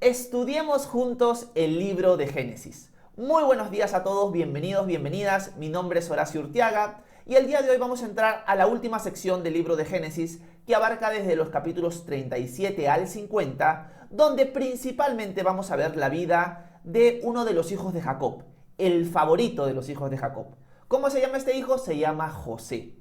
Estudiemos juntos el libro de Génesis. Muy buenos días a todos, bienvenidos, bienvenidas. Mi nombre es Horacio Urtiaga y el día de hoy vamos a entrar a la última sección del libro de Génesis que abarca desde los capítulos 37 al 50, donde principalmente vamos a ver la vida de uno de los hijos de Jacob, el favorito de los hijos de Jacob. ¿Cómo se llama este hijo? Se llama José.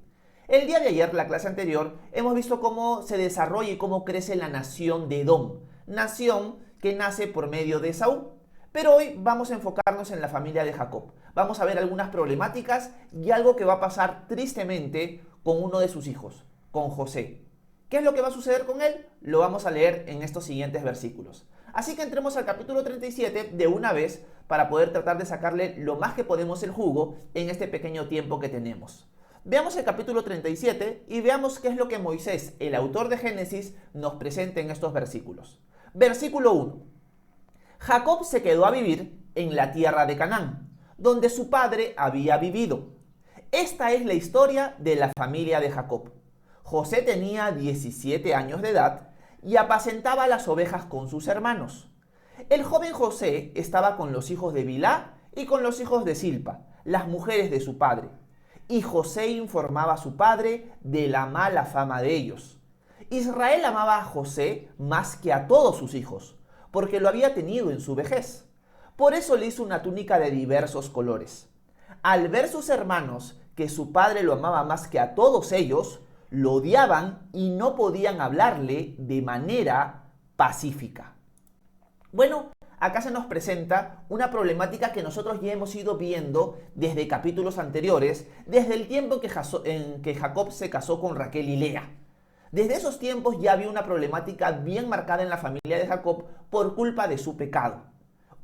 El día de ayer, la clase anterior, hemos visto cómo se desarrolla y cómo crece la nación de Edom, nación que nace por medio de Esaú. Pero hoy vamos a enfocarnos en la familia de Jacob. Vamos a ver algunas problemáticas y algo que va a pasar tristemente con uno de sus hijos, con José. ¿Qué es lo que va a suceder con él? Lo vamos a leer en estos siguientes versículos. Así que entremos al capítulo 37 de una vez para poder tratar de sacarle lo más que podemos el jugo en este pequeño tiempo que tenemos. Veamos el capítulo 37 y veamos qué es lo que Moisés, el autor de Génesis, nos presenta en estos versículos. Versículo 1. Jacob se quedó a vivir en la tierra de Canaán, donde su padre había vivido. Esta es la historia de la familia de Jacob. José tenía 17 años de edad y apacentaba las ovejas con sus hermanos. El joven José estaba con los hijos de Bilhá y con los hijos de Silpa, las mujeres de su padre. Y José informaba a su padre de la mala fama de ellos. Israel amaba a José más que a todos sus hijos, porque lo había tenido en su vejez. Por eso le hizo una túnica de diversos colores. Al ver sus hermanos que su padre lo amaba más que a todos ellos, lo odiaban y no podían hablarle de manera pacífica. Bueno, acá se nos presenta una problemática que nosotros ya hemos ido viendo desde capítulos anteriores, desde el tiempo en que Jacob se casó con Raquel y Lea. Desde esos tiempos ya había una problemática bien marcada en la familia de Jacob por culpa de su pecado.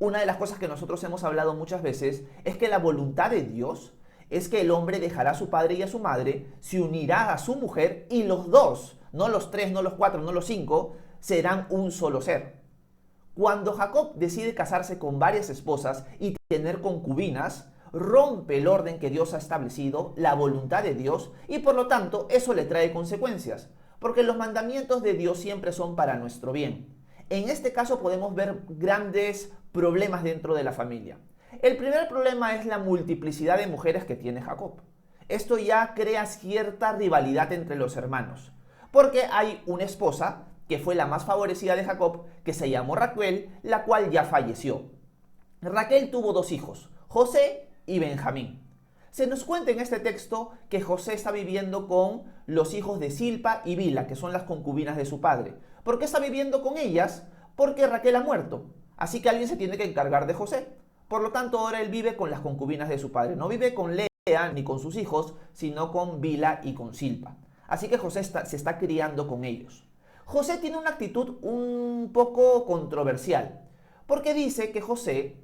Una de las cosas que nosotros hemos hablado muchas veces es que la voluntad de Dios es que el hombre dejará a su padre y a su madre, se unirá a su mujer y los dos, no los tres, no los cuatro, no los cinco, serán un solo ser. Cuando Jacob decide casarse con varias esposas y tener concubinas, rompe el orden que Dios ha establecido, la voluntad de Dios, y por lo tanto eso le trae consecuencias. Porque los mandamientos de Dios siempre son para nuestro bien. En este caso podemos ver grandes problemas dentro de la familia. El primer problema es la multiplicidad de mujeres que tiene Jacob. Esto ya crea cierta rivalidad entre los hermanos. Porque hay una esposa, que fue la más favorecida de Jacob, que se llamó Raquel, la cual ya falleció. Raquel tuvo dos hijos, José y Benjamín. Se nos cuenta en este texto que José está viviendo con los hijos de Silpa y Bilhá, que son las concubinas de su padre. ¿Por qué está viviendo con ellas? Porque Raquel ha muerto. Así que alguien se tiene que encargar de José. Por lo tanto, ahora él vive con las concubinas de su padre. No vive con Lea ni con sus hijos, sino con Bilhá y con Silpa. Así que José se está criando con ellos. José tiene una actitud un poco controversial, porque dice que José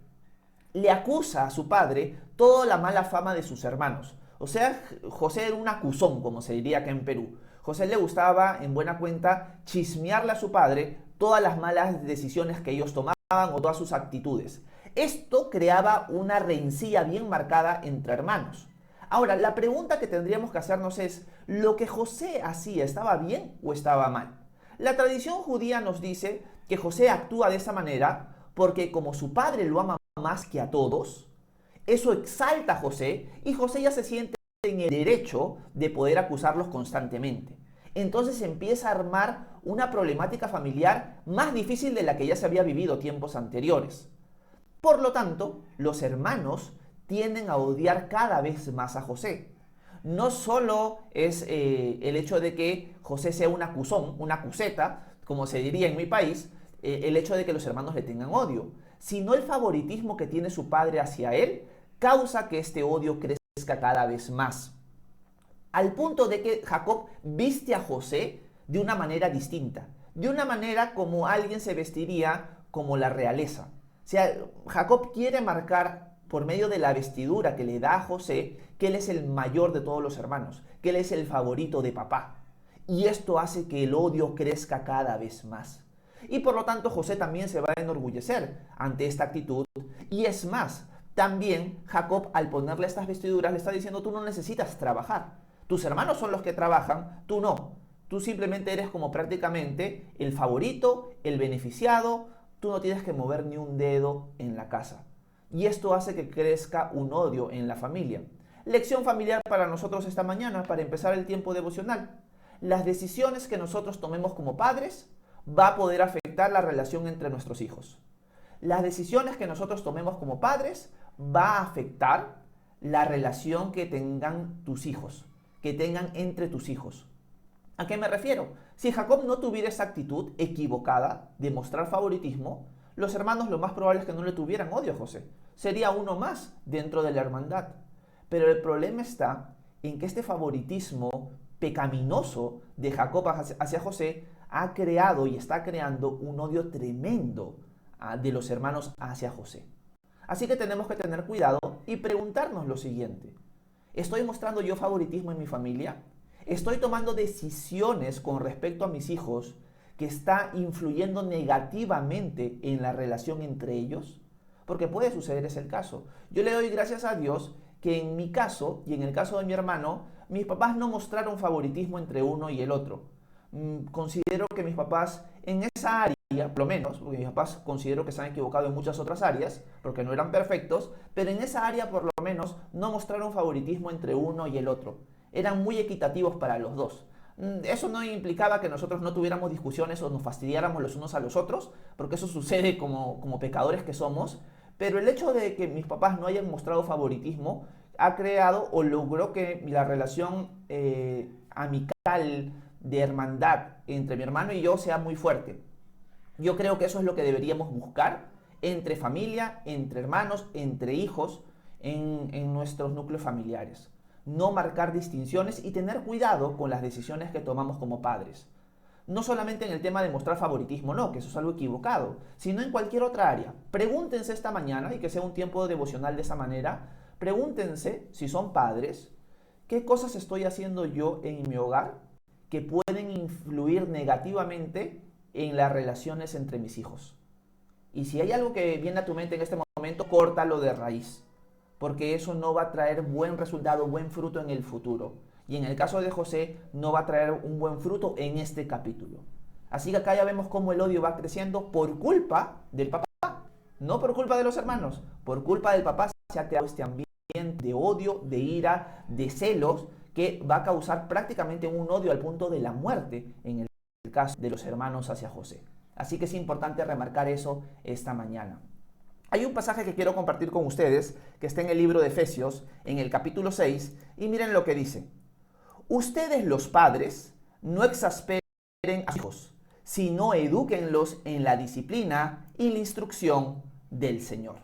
le acusa a su padre toda la mala fama de sus hermanos. O sea, José era un acusón, como se diría acá en Perú. José le gustaba, en buena cuenta, chismearle a su padre todas las malas decisiones que ellos tomaban o todas sus actitudes. Esto creaba una rencilla bien marcada entre hermanos. Ahora, la pregunta que tendríamos que hacernos es, ¿lo que José hacía estaba bien o estaba mal? La tradición judía nos dice que José actúa de esa manera porque como su padre lo ama más que a todos, eso exalta a José y José ya se siente en el derecho de poder acusarlos constantemente. Entonces empieza a armar una problemática familiar más difícil de la que ya se había vivido tiempos anteriores. Por lo tanto, los hermanos tienden a odiar cada vez más a José. No solo es el hecho de que José sea un acusón, una acuseta, como se diría en mi país, el hecho de que los hermanos le tengan odio, sino el favoritismo que tiene su padre hacia él causa que este odio crezca cada vez más. Al punto de que Jacob viste a José de una manera distinta, de una manera como alguien se vestiría como la realeza. O sea, Jacob quiere marcar por medio de la vestidura que le da a José que él es el mayor de todos los hermanos, que él es el favorito de papá. Y esto hace que el odio crezca cada vez más. Y por lo tanto José también se va a enorgullecer ante esta actitud. Y es más, también Jacob al ponerle estas vestiduras le está diciendo: tú no necesitas trabajar. Tus hermanos son los que trabajan, tú no. Tú simplemente eres como prácticamente el favorito, el beneficiado, tú no tienes que mover ni un dedo en la casa. Y esto hace que crezca un odio en la familia. Lección familiar para nosotros esta mañana, para empezar el tiempo devocional. Las decisiones que nosotros tomemos como padres va a poder afectar la relación entre nuestros hijos. Las decisiones que nosotros tomemos como padres va a afectar la relación que tengan tus hijos, que tengan entre tus hijos. ¿A qué me refiero? Si Jacob no tuviera esa actitud equivocada de mostrar favoritismo, los hermanos lo más probable es que no le tuvieran odio a José. Sería uno más dentro de la hermandad. Pero el problema está en que este favoritismo pecaminoso de Jacob hacia José ha creado y está creando un odio tremendo de los hermanos hacia José. Así que tenemos que tener cuidado y preguntarnos lo siguiente: ¿estoy mostrando yo favoritismo en mi familia? ¿Estoy tomando decisiones con respecto a mis hijos que está influyendo negativamente en la relación entre ellos? Porque puede suceder ese el caso. Yo le doy gracias a Dios que en mi caso y en el caso de mi hermano, mis papás no mostraron favoritismo entre uno y el otro. Considero que mis papás en esa área, por lo menos, porque mis papás considero que se han equivocado en muchas otras áreas, porque no eran perfectos, pero en esa área por lo menos no mostraron favoritismo entre uno y el otro. Eran muy equitativos para los dos. Eso no implicaba que nosotros no tuviéramos discusiones o nos fastidiáramos los unos a los otros, porque eso sucede como pecadores que somos, pero el hecho de que mis papás no hayan mostrado favoritismo ha creado o logró que la relación amical, de hermandad entre mi hermano y yo sea muy fuerte. Yo creo que eso es lo que deberíamos buscar entre familia, entre hermanos, entre hijos, en nuestros núcleos familiares. No marcar distinciones y tener cuidado con las decisiones que tomamos como padres. No solamente en el tema de mostrar favoritismo, no, que eso es algo equivocado, sino en cualquier otra área. Pregúntense esta mañana, y que sea un tiempo devocional de esa manera, pregúntense, si son padres, ¿qué cosas estoy haciendo yo en mi hogar que pueden influir negativamente en las relaciones entre mis hijos? Y si hay algo que viene a tu mente en este momento, córtalo de raíz, porque eso no va a traer buen resultado, buen fruto en el futuro. Y en el caso de José, no va a traer un buen fruto en este capítulo. Así que acá ya vemos cómo el odio va creciendo por culpa del papá, no por culpa de los hermanos, por culpa del papá se ha creado este ambiente de odio, de ira, de celos, que va a causar prácticamente un odio al punto de la muerte en el caso de los hermanos hacia José. Así que es importante remarcar eso esta mañana. Hay un pasaje que quiero compartir con ustedes que está en el libro de Efesios, en el capítulo 6, y miren lo que dice. Ustedes los padres no exasperen a sus hijos, sino edúquenlos en la disciplina y la instrucción del Señor.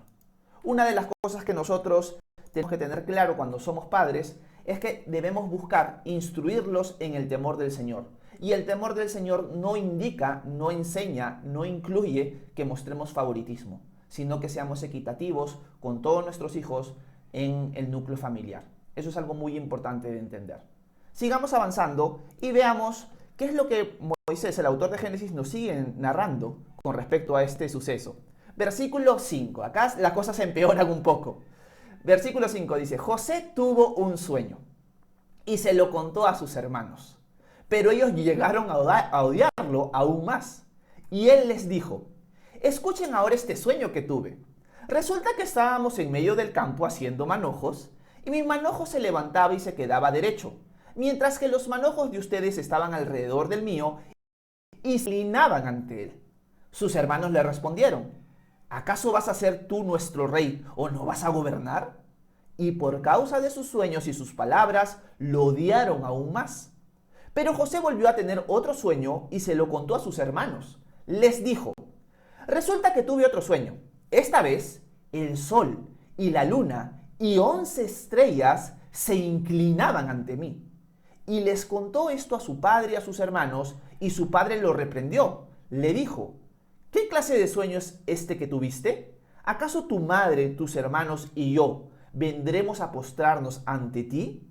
Una de las cosas que nosotros tenemos que tener claro cuando somos padres es que debemos buscar instruirlos en el temor del Señor. Y el temor del Señor no indica, no enseña, no incluye que mostremos favoritismo, sino que seamos equitativos con todos nuestros hijos en el núcleo familiar. Eso es algo muy importante de entender. Sigamos avanzando y veamos qué es lo que Moisés, el autor de Génesis, nos sigue narrando con respecto a este suceso. Versículo 5. Acá las cosas se empeoran un poco. Versículo 5 dice, José tuvo un sueño y se lo contó a sus hermanos, pero ellos llegaron a odiarlo aún más. Y él les dijo, escuchen ahora este sueño que tuve. Resulta que estábamos en medio del campo haciendo manojos y mi manojo se levantaba y se quedaba derecho, mientras que los manojos de ustedes estaban alrededor del mío y se inclinaban ante él. Sus hermanos le respondieron, ¿acaso vas a ser tú nuestro rey o no vas a gobernar? Y por causa de sus sueños y sus palabras, lo odiaron aún más. Pero José volvió a tener otro sueño y se lo contó a sus hermanos. Les dijo, resulta que tuve otro sueño. Esta vez, el sol y la luna y 11 estrellas se inclinaban ante mí. Y les contó esto a su padre y a sus hermanos, y su padre lo reprendió. Le dijo, ¿qué clase de sueño es este que tuviste? ¿Acaso tu madre, tus hermanos y yo vendremos a postrarnos ante ti?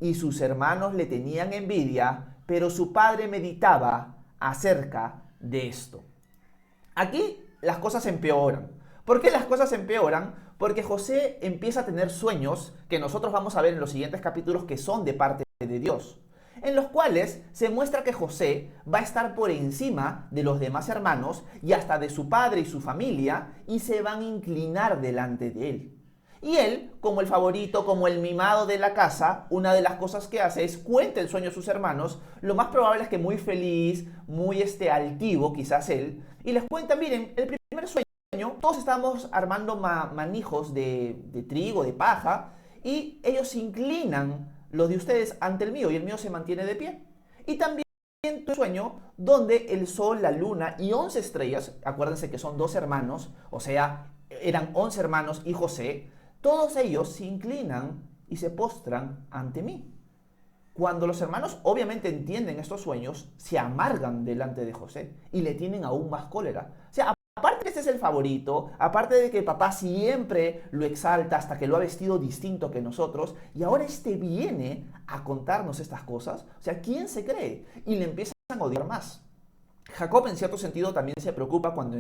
Y sus hermanos le tenían envidia, pero su padre meditaba acerca de esto. Aquí las cosas empeoran. ¿Por qué las cosas empeoran? Porque José empieza a tener sueños que nosotros vamos a ver en los siguientes capítulos que son de parte de Dios. en los cuales se muestra que José va a estar por encima de los demás hermanos y hasta de su padre y su familia, y se van a inclinar delante de él. Y él, como el favorito, como el mimado de la casa, una de las cosas que hace es cuenta el sueño a sus hermanos. Lo más probable es que muy feliz, muy altivo quizás él, y les cuenta: miren, el primer sueño, todos estábamos armando manijos de trigo, de paja, y ellos se inclinan, los de ustedes, ante el mío, y el mío se mantiene de pie. Y también un sueño donde el sol, la luna y 11 estrellas, acuérdense que son dos hermanos, o sea, eran 11 hermanos y José, todos ellos se inclinan y se postran ante mí. Cuando los hermanos obviamente entienden estos sueños, se amargan delante de José y le tienen aún más cólera. O sea, aparte que este es el favorito, aparte de que el papá siempre lo exalta hasta que lo ha vestido distinto que nosotros, y ahora este viene a contarnos estas cosas, o sea, ¿quién se cree? Y le empiezan a odiar más. Jacob en cierto sentido también se preocupa cuando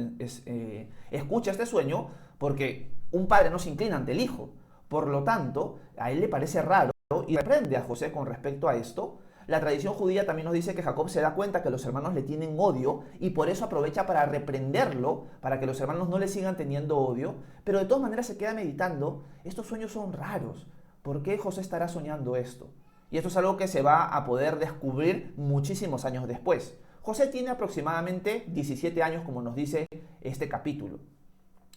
escucha este sueño, porque un padre no se inclina ante el hijo. Por lo tanto, a él le parece raro y reprende a José con respecto a esto. La tradición judía también nos dice que Jacob se da cuenta que los hermanos le tienen odio y por eso aprovecha para reprenderlo, para que los hermanos no le sigan teniendo odio, pero de todas maneras se queda meditando: estos sueños son raros, ¿por qué José estará soñando esto? Y esto es algo que se va a poder descubrir muchísimos años después. José tiene aproximadamente 17 años, como nos dice este capítulo.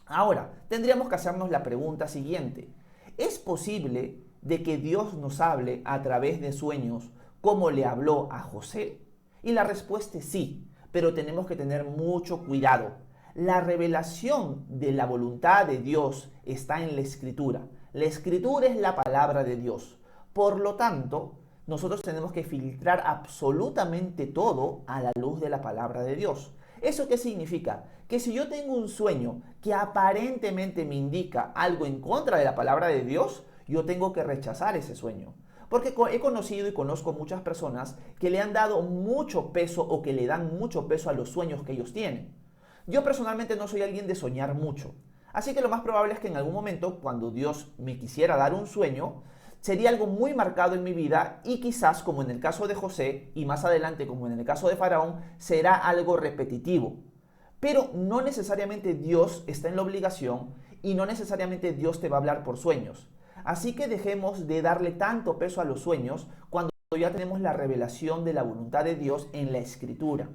Ahora, tendríamos que hacernos la pregunta siguiente: ¿es posible de que Dios nos hable a través de sueños como le habló a José? Y la respuesta es sí, pero tenemos que tener mucho cuidado. La revelación de la voluntad de Dios está en la Escritura. La Escritura es la palabra de Dios. Por lo tanto, nosotros tenemos que filtrar absolutamente todo a la luz de la palabra de Dios. ¿Eso qué significa? Que si yo tengo un sueño que aparentemente me indica algo en contra de la palabra de Dios, yo tengo que rechazar ese sueño. Porque he conocido y conozco muchas personas que le han dado mucho peso o que le dan mucho peso a los sueños que ellos tienen. Yo personalmente no soy alguien de soñar mucho. Así que lo más probable es que en algún momento, cuando Dios me quisiera dar un sueño, sería algo muy marcado en mi vida y quizás, como en el caso de José y más adelante como en el caso de Faraón, será algo repetitivo. Pero no necesariamente Dios está en la obligación y no necesariamente Dios te va a hablar por sueños. Así que dejemos de darle tanto peso a los sueños cuando ya tenemos la revelación de la voluntad de Dios en la Escritura.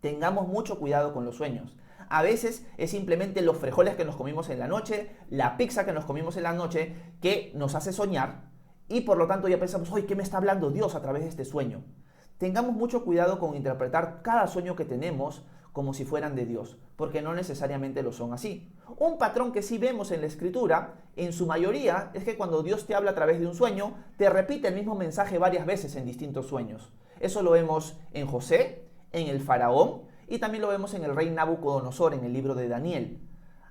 Tengamos mucho cuidado con los sueños. A veces es simplemente los frijoles que nos comimos en la noche, la pizza que nos comimos en la noche, que nos hace soñar y por lo tanto ya pensamos: ¡ay, qué me está hablando Dios a través de este sueño! Tengamos mucho cuidado con interpretar cada sueño que tenemos como si fueran de Dios, porque no necesariamente lo son así. Un patrón que sí vemos en la Escritura, en su mayoría, es que cuando Dios te habla a través de un sueño, te repite el mismo mensaje varias veces en distintos sueños. Eso lo vemos en José, en el Faraón, y también lo vemos en el rey Nabucodonosor en el libro de Daniel.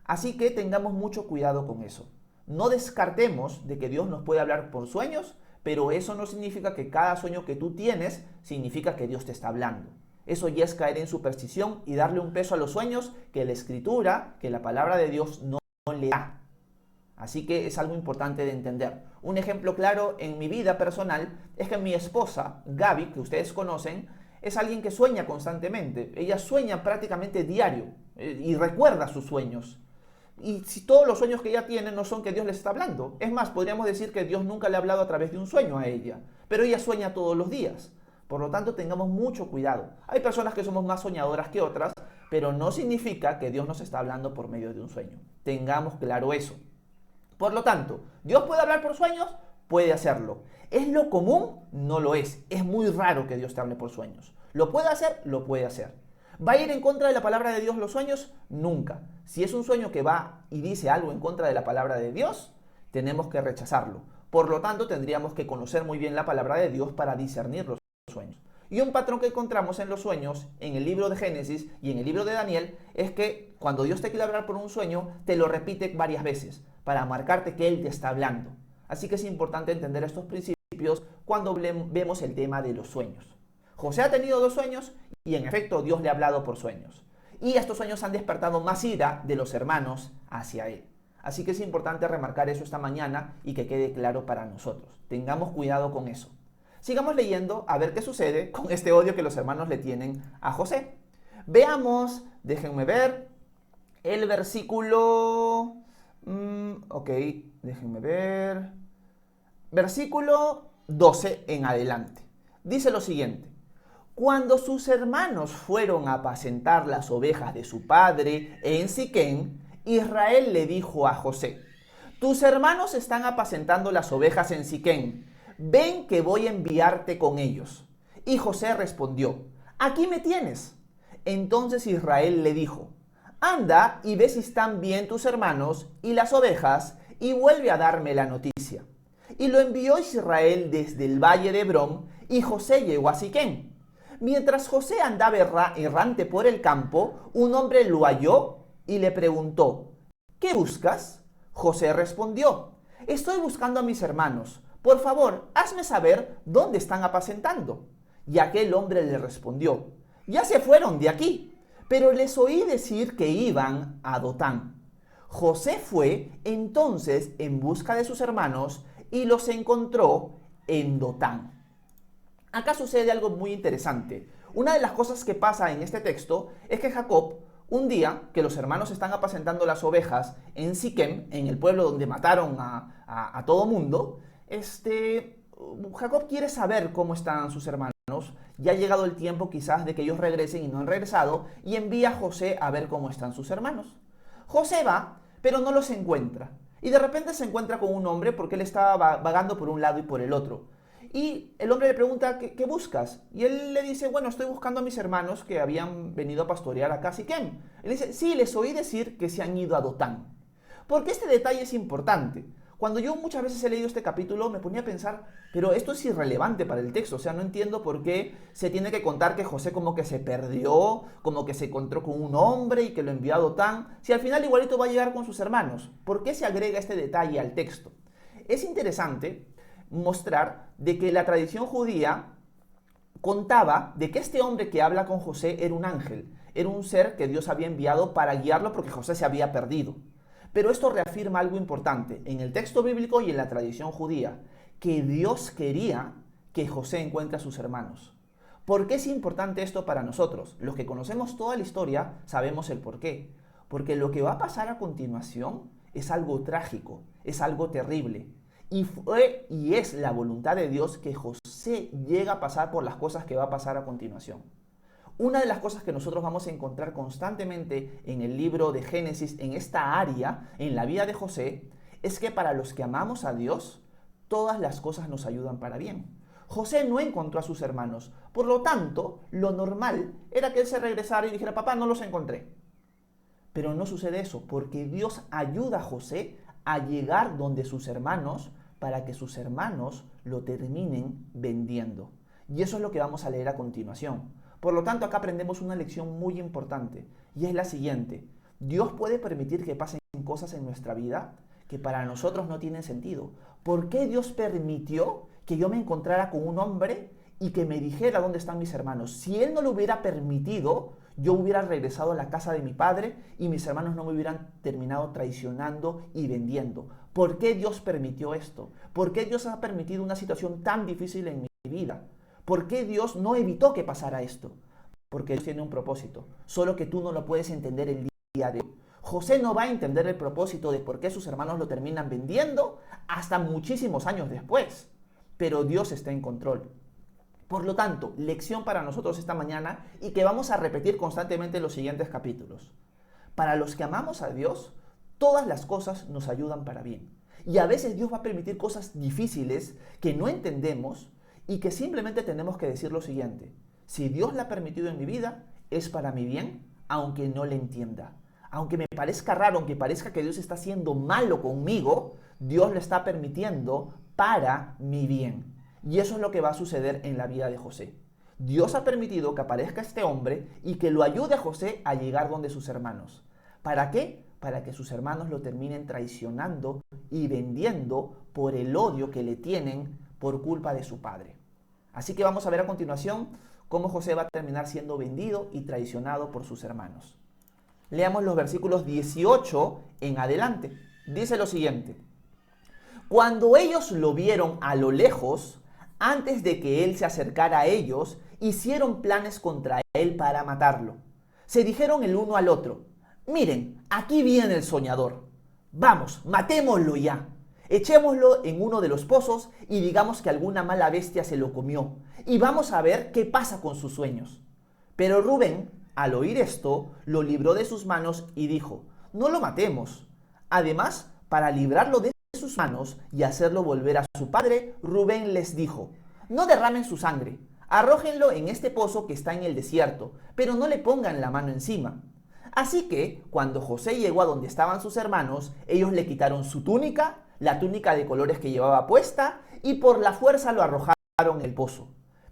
Así que tengamos mucho cuidado con eso. No descartemos de que Dios nos puede hablar por sueños, pero eso no significa que cada sueño que tú tienes significa que Dios te está hablando. Eso ya es caer en superstición y darle un peso a los sueños que la Escritura, que la palabra de Dios no le da. Así que es algo importante de entender. Un ejemplo claro en mi vida personal es que mi esposa, Gaby, que ustedes conocen, es alguien que sueña constantemente. Ella sueña prácticamente diario y recuerda sus sueños. Y si todos los sueños que ella tiene no son que Dios les está hablando. Es más, podríamos decir que Dios nunca le ha hablado a través de un sueño a ella. Pero ella sueña todos los días. Por lo tanto, tengamos mucho cuidado. Hay personas que somos más soñadoras que otras, pero no significa que Dios nos está hablando por medio de un sueño. Tengamos claro eso. Por lo tanto, ¿Dios puede hablar por sueños? Puede hacerlo. ¿Es lo común? No lo es. Es muy raro que Dios te hable por sueños. ¿Lo puede hacer? Lo puede hacer. ¿Va a ir en contra de la palabra de Dios los sueños? Nunca. Si es un sueño que va y dice algo en contra de la palabra de Dios, tenemos que rechazarlo. Por lo tanto, tendríamos que conocer muy bien la palabra de Dios para discernir los sueños. Y un patrón que encontramos en los sueños, en el libro de Génesis y en el libro de Daniel, es que cuando Dios te quiere hablar por un sueño, te lo repite varias veces para marcarte que Él te está hablando. Así que es importante entender estos principios cuando vemos el tema de los sueños. José ha tenido 2 sueños y en efecto Dios le ha hablado por sueños. Y estos sueños han despertado más ira de los hermanos hacia él. Así que es importante remarcar eso esta mañana y que quede claro para nosotros. Tengamos cuidado con eso. Sigamos leyendo a ver qué sucede con este odio que los hermanos le tienen a José. Veamos, déjenme ver, el versículo... ok, déjenme ver. Versículo 12 en adelante. Dice lo siguiente. Cuando sus hermanos fueron a apacentar las ovejas de su padre en Siquem, Israel le dijo a José: tus hermanos están apacentando las ovejas en Siquem. Ven que voy a enviarte con ellos. Y José respondió: aquí me tienes. Entonces Israel le dijo: anda y ve si están bien tus hermanos y las ovejas, y vuelve a darme la noticia. Y lo envió Israel desde el valle de Hebrón, y José llegó a Siquem. Mientras José andaba errante por el campo, un hombre lo halló y le preguntó: ¿qué buscas? José respondió: estoy buscando a mis hermanos. Por favor, hazme saber dónde están apacentando. Y aquel hombre le respondió: ya se fueron de aquí, pero les oí decir que iban a Dotán. José fue entonces en busca de sus hermanos y los encontró en Dotán. Acá sucede algo muy interesante. Una de las cosas que pasa en este texto es que Jacob, un día que los hermanos están apacentando las ovejas en Siquem, en el pueblo donde mataron a todo mundo, Jacob quiere saber cómo están sus hermanos. Ya ha llegado el tiempo quizás de que ellos regresen y no han regresado, y envía a José a ver cómo están sus hermanos. José va, pero no los encuentra. Y de repente se encuentra con un hombre porque él estaba vagando por un lado y por el otro. Y el hombre le pregunta: ¿qué buscas? Y él le dice: bueno, estoy buscando a mis hermanos que habían venido a pastorear acá a Siquem. Él dice: sí, les oí decir que se han ido a Dotán. Porque este detalle es importante. Cuando yo muchas veces he leído este capítulo me ponía a pensar, pero esto es irrelevante para el texto. O sea, no entiendo por qué se tiene que contar que José como que se perdió, como que se encontró con un hombre y que lo envió a Dotán, si al final igualito va a llegar con sus hermanos. ¿Por qué se agrega este detalle al texto? Es interesante mostrar de que la tradición judía contaba de que este hombre que habla con José era un ángel, era un ser que Dios había enviado para guiarlo porque José se había perdido. Pero esto reafirma algo importante en el texto bíblico y en la tradición judía, que Dios quería que José encuentre a sus hermanos. ¿Por qué es importante esto para nosotros? Los que conocemos toda la historia sabemos el por qué. Porque lo que va a pasar a continuación es algo trágico, es algo terrible. Y fue y es la voluntad de Dios que José llegue a pasar por las cosas que va a pasar a continuación. Una de las cosas que nosotros vamos a encontrar constantemente en el libro de Génesis, en esta área, en la vida de José, es que para los que amamos a Dios, todas las cosas nos ayudan para bien. José no encontró a sus hermanos, por lo tanto, lo normal era que él se regresara y dijera: papá, no los encontré. Pero no sucede eso, porque Dios ayuda a José a llegar donde sus hermanos, para que sus hermanos lo terminen vendiendo. Y eso es lo que vamos a leer a continuación. Por lo tanto, acá aprendemos una lección muy importante, y es la siguiente: Dios puede permitir que pasen cosas en nuestra vida que para nosotros no tienen sentido. ¿Por qué Dios permitió que yo me encontrara con un hombre y que me dijera dónde están mis hermanos? Si Él no lo hubiera permitido, yo hubiera regresado a la casa de mi padre y mis hermanos no me hubieran terminado traicionando y vendiendo. ¿Por qué Dios permitió esto? ¿Por qué Dios ha permitido una situación tan difícil en mi vida? ¿Por qué Dios no evitó que pasara esto? Porque Dios tiene un propósito, solo que tú no lo puedes entender el día de hoy. José no va a entender el propósito de por qué sus hermanos lo terminan vendiendo hasta muchísimos años después. Pero Dios está en control. Por lo tanto, lección para nosotros esta mañana y que vamos a repetir constantemente en los siguientes capítulos. Para los que amamos a Dios, todas las cosas nos ayudan para bien. Y a veces Dios va a permitir cosas difíciles que no entendemos y que simplemente tenemos que decir lo siguiente: si Dios la ha permitido en mi vida, es para mi bien, aunque no le entienda. Aunque me parezca raro, aunque parezca que Dios está siendo malo conmigo, Dios lo está permitiendo para mi bien. Y eso es lo que va a suceder en la vida de José. Dios ha permitido que aparezca este hombre y que lo ayude a José a llegar donde sus hermanos. ¿Para qué? Para que sus hermanos lo terminen traicionando y vendiendo por el odio que le tienen por culpa de su padre. Así que vamos a ver a continuación cómo José va a terminar siendo vendido y traicionado por sus hermanos. Leamos los versículos 18 en adelante. Dice lo siguiente: cuando ellos lo vieron a lo lejos, Antes de que él se acercara a ellos, hicieron planes contra él para matarlo. Se dijeron el uno al otro: miren, aquí viene el soñador. Vamos, matémoslo ya. Echémoslo en uno de los pozos y digamos que alguna mala bestia se lo comió. Y vamos a ver qué pasa con sus sueños. Pero Rubén, al oír esto, lo libró de sus manos y dijo: no lo matemos. Además, para librarlo de sus manos y hacerlo volver a su padre, Rubén les dijo: no derramen su sangre, arrójenlo en este pozo que está en el desierto, pero no le pongan la mano encima. Así que, cuando José llegó a donde estaban sus hermanos, ellos le quitaron su túnica, la túnica de colores que llevaba puesta, y por la fuerza lo arrojaron en el pozo.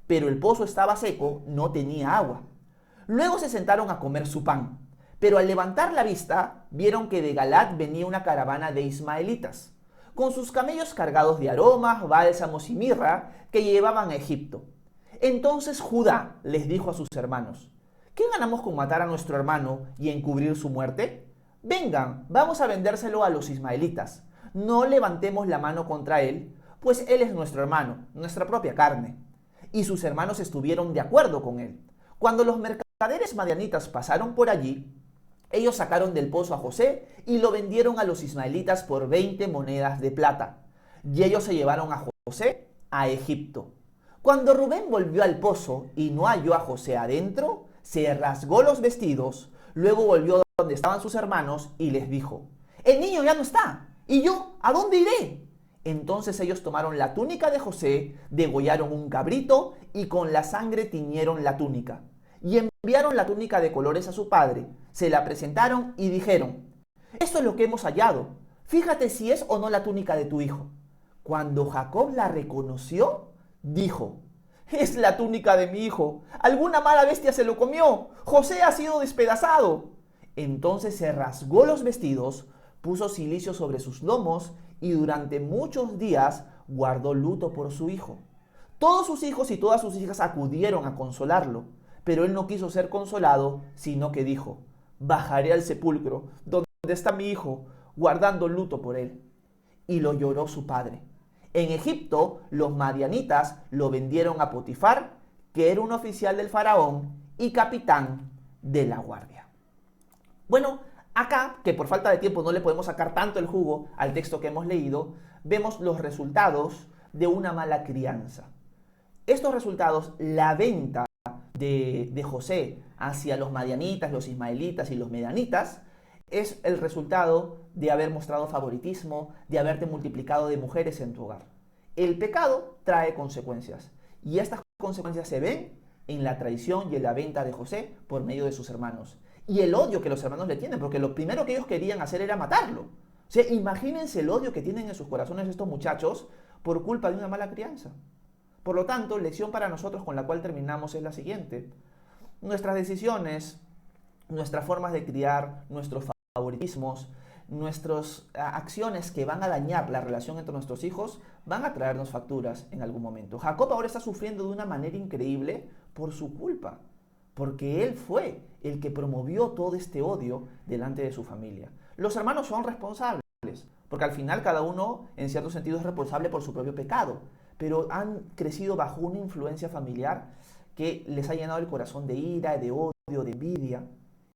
Pero el pozo estaba seco, no tenía agua. Luego se sentaron a comer su pan, pero al levantar la vista, vieron que de Galaad venía una caravana de ismaelitas, con sus camellos cargados de aromas, bálsamos y mirra que llevaban a Egipto. Entonces Judá les dijo a sus hermanos: ¿qué ganamos con matar a nuestro hermano y encubrir su muerte? Vengan, vamos a vendérselo a los ismaelitas. No levantemos la mano contra él, pues él es nuestro hermano, nuestra propia carne. Y sus hermanos estuvieron de acuerdo con él. Cuando los mercaderes madianitas pasaron por allí, ellos sacaron del pozo a José y lo vendieron a los ismaelitas por 20 monedas de plata. Y ellos se llevaron a José a Egipto. Cuando Rubén volvió al pozo y no halló a José adentro, se rasgó los vestidos, luego volvió donde estaban sus hermanos y les dijo: el niño ya no está, ¿y yo a dónde iré? Entonces ellos tomaron la túnica de José, degollaron un cabrito y con la sangre tiñeron la túnica. Y enviaron la túnica de colores a su padre, se la presentaron y dijeron: esto es lo que hemos hallado, fíjate si es o no la túnica de tu hijo. Cuando Jacob la reconoció, dijo: es la túnica de mi hijo, alguna mala bestia se lo comió, José ha sido despedazado. Entonces se rasgó los vestidos, puso cilicio sobre sus lomos y durante muchos días guardó luto por su hijo. Todos sus hijos y todas sus hijas acudieron a consolarlo, pero él no quiso ser consolado, sino que dijo: bajaré al sepulcro donde está mi hijo, guardando luto por él. Y lo lloró su padre. En Egipto, los madianitas lo vendieron a Potifar, que era un oficial del faraón y capitán de la guardia. Bueno, acá, que por falta de tiempo no le podemos sacar tanto el jugo al texto que hemos leído, vemos los resultados de una mala crianza. Estos resultados, la venta de José hacia los madianitas, los ismaelitas y los medianitas, es el resultado de haber mostrado favoritismo, de haberte multiplicado de mujeres en tu hogar. El pecado trae consecuencias y estas consecuencias se ven en la traición y en la venta de José por medio de sus hermanos. Y el odio que los hermanos le tienen, porque lo primero que ellos querían hacer era matarlo. O sea, imagínense el odio que tienen en sus corazones estos muchachos por culpa de una mala crianza. Por lo tanto, lección para nosotros con la cual terminamos es la siguiente: nuestras decisiones, nuestras formas de criar, nuestros favoritismos, nuestras acciones que van a dañar la relación entre nuestros hijos van a traernos facturas en algún momento. Jacob ahora está sufriendo de una manera increíble por su culpa, porque él fue el que promovió todo este odio delante de su familia. Los hermanos son responsables, porque al final cada uno en cierto sentido es responsable por su propio pecado, pero han crecido bajo una influencia familiar que les ha llenado el corazón de ira, de odio, de envidia.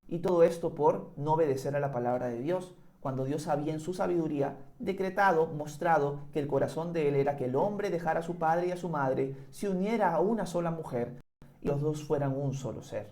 Y todo esto por no obedecer a la palabra de Dios, cuando Dios había en su sabiduría decretado, mostrado que el corazón de él era que el hombre dejara a su padre y a su madre, se uniera a una sola mujer y los dos fueran un solo ser.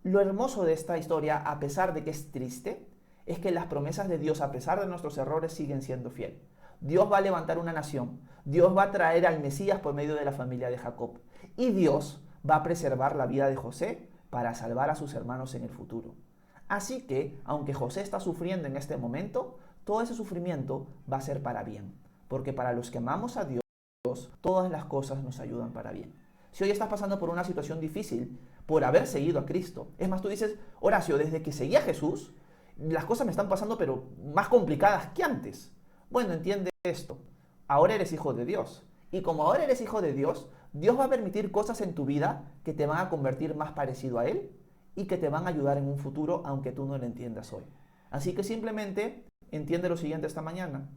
Lo hermoso de esta historia, a pesar de que es triste, es que las promesas de Dios, a pesar de nuestros errores, siguen siendo fiel. Dios va a levantar una nación, Dios va a traer al Mesías por medio de la familia de Jacob, y Dios va a preservar la vida de José para salvar a sus hermanos en el futuro. Así que, aunque José está sufriendo en este momento, todo ese sufrimiento va a ser para bien, porque para los que amamos a Dios, todas las cosas nos ayudan para bien. Si hoy estás pasando por una situación difícil por haber seguido a Cristo, es más, tú dices: Horacio, desde que seguí a Jesús, las cosas me están pasando pero más complicadas que antes. Bueno, entiende esto, ahora eres hijo de Dios, y como ahora eres hijo de Dios, Dios va a permitir cosas en tu vida que te van a convertir más parecido a Él y que te van a ayudar en un futuro aunque tú no lo entiendas hoy. Así que simplemente entiende lo siguiente esta mañana: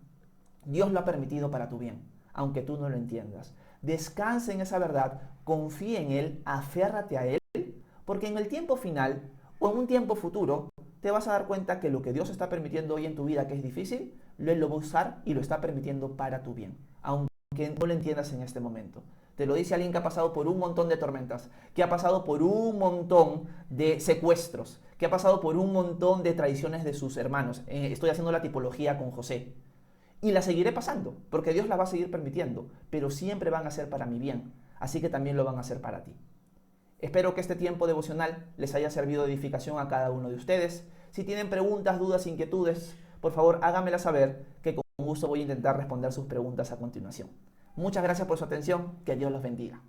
Dios lo ha permitido para tu bien, aunque tú no lo entiendas. Descansa en esa verdad, confía en Él, aférrate a Él, porque en el tiempo final o en un tiempo futuro te vas a dar cuenta que lo que Dios está permitiendo hoy en tu vida que es difícil, Él lo va a usar y lo está permitiendo para tu bien, aunque no lo entiendas en este momento. Te lo dice alguien que ha pasado por un montón de tormentas, que ha pasado por un montón de secuestros, que ha pasado por un montón de traiciones de sus hermanos. Estoy haciendo la tipología con José. Y la seguiré pasando, porque Dios la va a seguir permitiendo, pero siempre van a ser para mi bien, así que también lo van a hacer para ti. Espero que este tiempo devocional les haya servido de edificación a cada uno de ustedes. Si tienen preguntas, dudas, inquietudes, por favor háganmela saber, que con gusto voy a intentar responder sus preguntas a continuación. Muchas gracias por su atención, que Dios los bendiga.